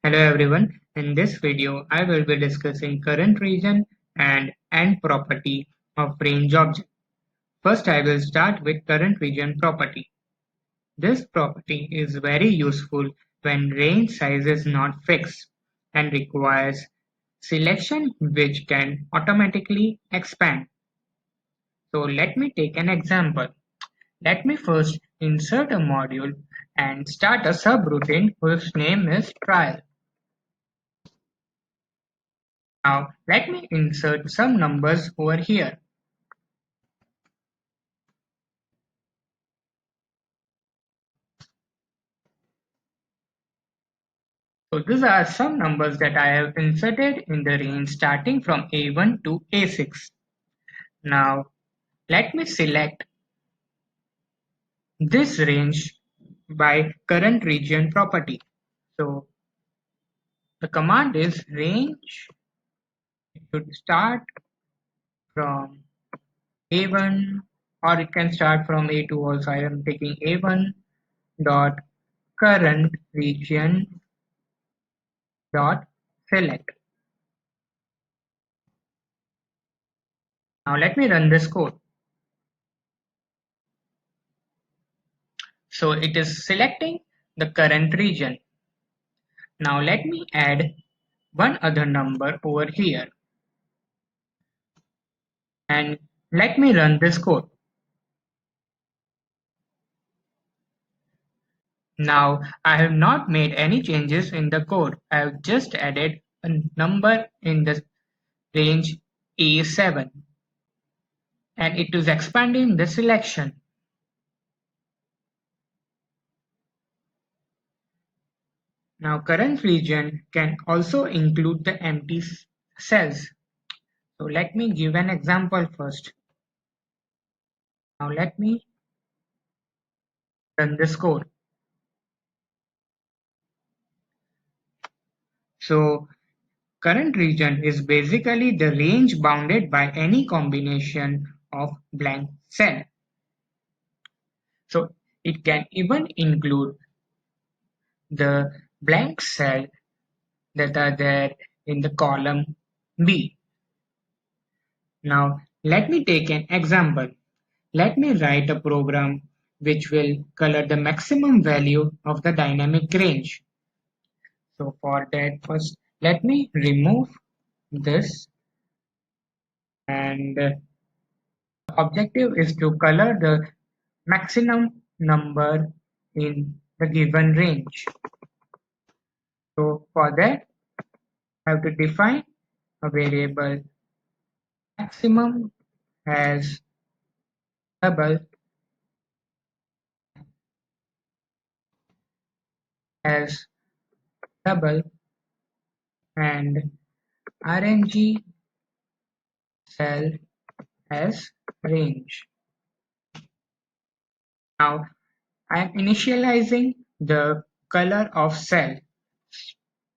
Hello everyone, in this video I will be discussing current region and end property of range object. First I will start with current region property. This property is very useful when range size is not fixed and requires selection which can automatically expand. So let me take an example. Let me first insert a module and start a subroutine whose name is trial. Now let me insert some numbers over here. So these are some numbers that I have inserted in the range starting from A1 to A6. Now let me select this range by current region property. So the command is range. It should start from A1 or it can start from A2 also. I am taking A1 dot current region dot select. Now let me run this code. So it is selecting the current region. Now let me add one other number over here and let me run this code. Now I have not made any changes in the code. I have just added a number in the range A7 and it is expanding the selection. Now current region can also include the empty cells. So let me give an example first. Now let me run this code. So current region is basically the range bounded by any combination of blank cell. So it can even include the blank cell that are there in the column B. Now let me take an example. Let me write a program which will color the maximum value of the dynamic range. So for that first let me remove this and the objective is to color the maximum number in the given range. So for that I have to define a variable maximum as double as double and RNG cell as range. Now I am initializing the color of cell.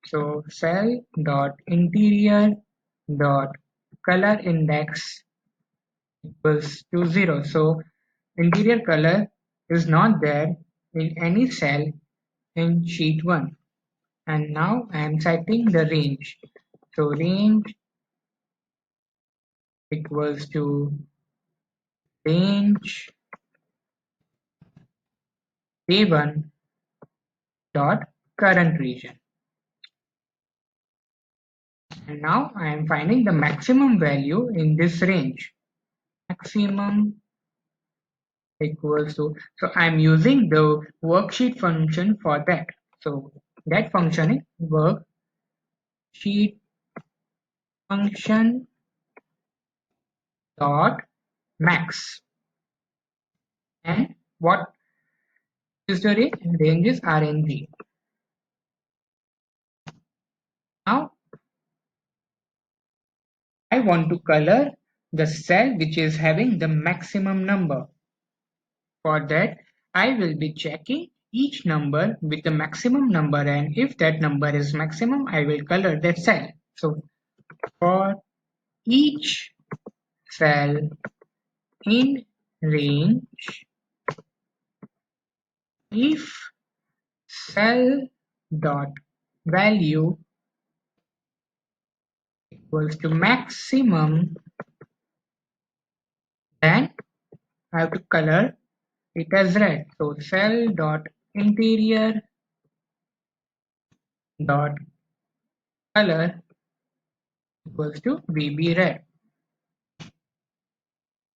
So cell dot interior dot color index equals to 0. So interior color is not there in any cell in sheet 1. And now I am setting the range. So range equals to range A1 dot current region. And now I am finding the maximum value in this range. Maximum equals to, so I am using the worksheet function for that. So that function is worksheet function dot max. And what is the range? Range is RNG. Now I want to color the cell which is having the maximum number. For that, I will be checking each number with the maximum number, and if that number is maximum, I will color that cell. So for each cell in range, if cell dot value equals to maximum, then I have to color it as red. So cell dot interior dot color equals to VB red,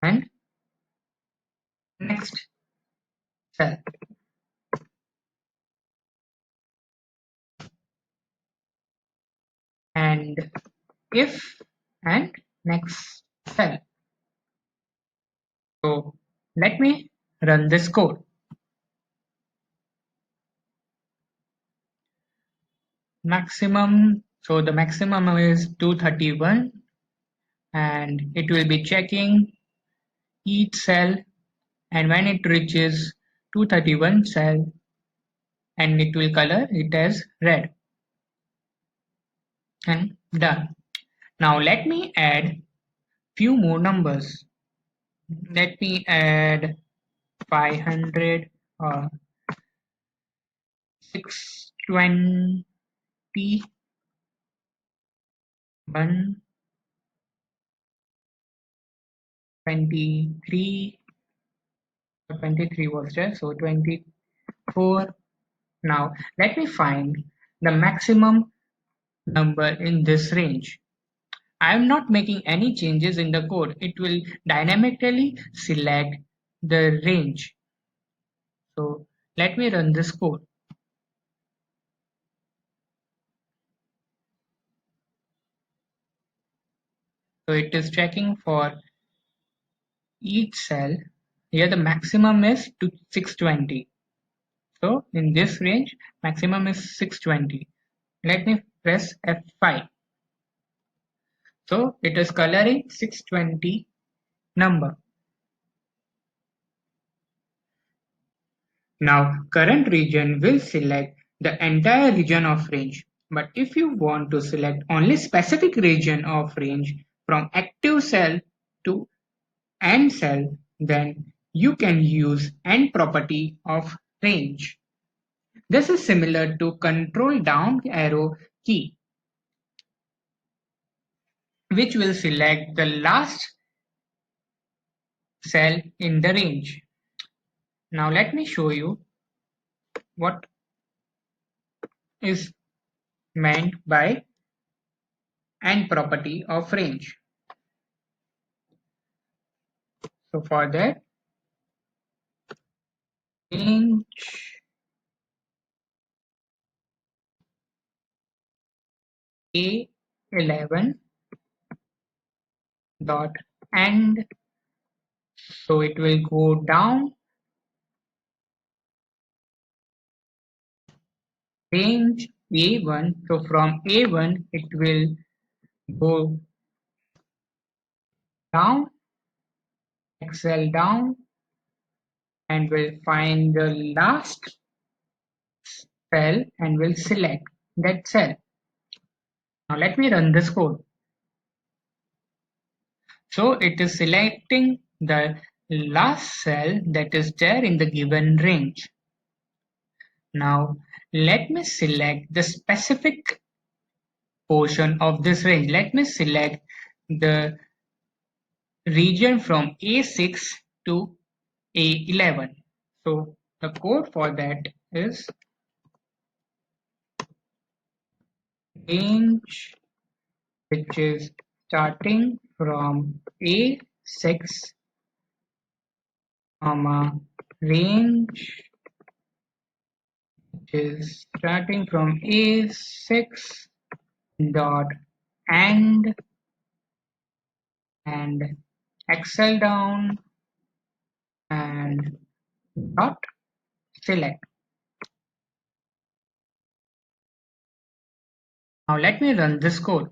and next cell, and if, and next cell. So let me run this code. Maximum, so the maximum is 231, and it will be checking each cell, and when it reaches 231 cell, and it will color it as red, and done. Now let me add few more numbers. Let me add 500 or 620, 123, 23 was there, so 24. Now let me find the maximum number in this range. I am not making any changes in the code. It will dynamically select the range. So let me run this code. So it is checking for each cell. Here the maximum is to 620. So in this range, maximum is 620. Let me press F5. So it is coloring 620 number. Now current region will select the entire region of range. But if you want to select only specific region of range from active cell to end cell, then you can use end property of range. This is similar to control down arrow key, which will select the last cell in the range. Now let me show you what is meant by end property of range. So for that, range A11 dot end, so it will go down range A1, so from A1 it will go down, excel down, and will find the last cell and will select that cell. Now let me run this code. So it is selecting the last cell that is there in the given range. Now let me select the specific portion of this range. Let me select the region from A6 to A11. So the code for that is range, which is starting from A6, comma, range, which is starting from A6 dot end, and excel down, and dot select. Now let me run this code.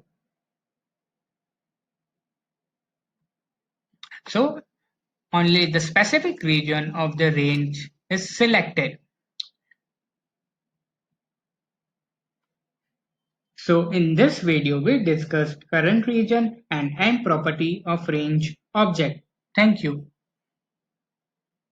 So only the specific region of the range is selected. So in this video we discussed current region and end property of range object. Thank you.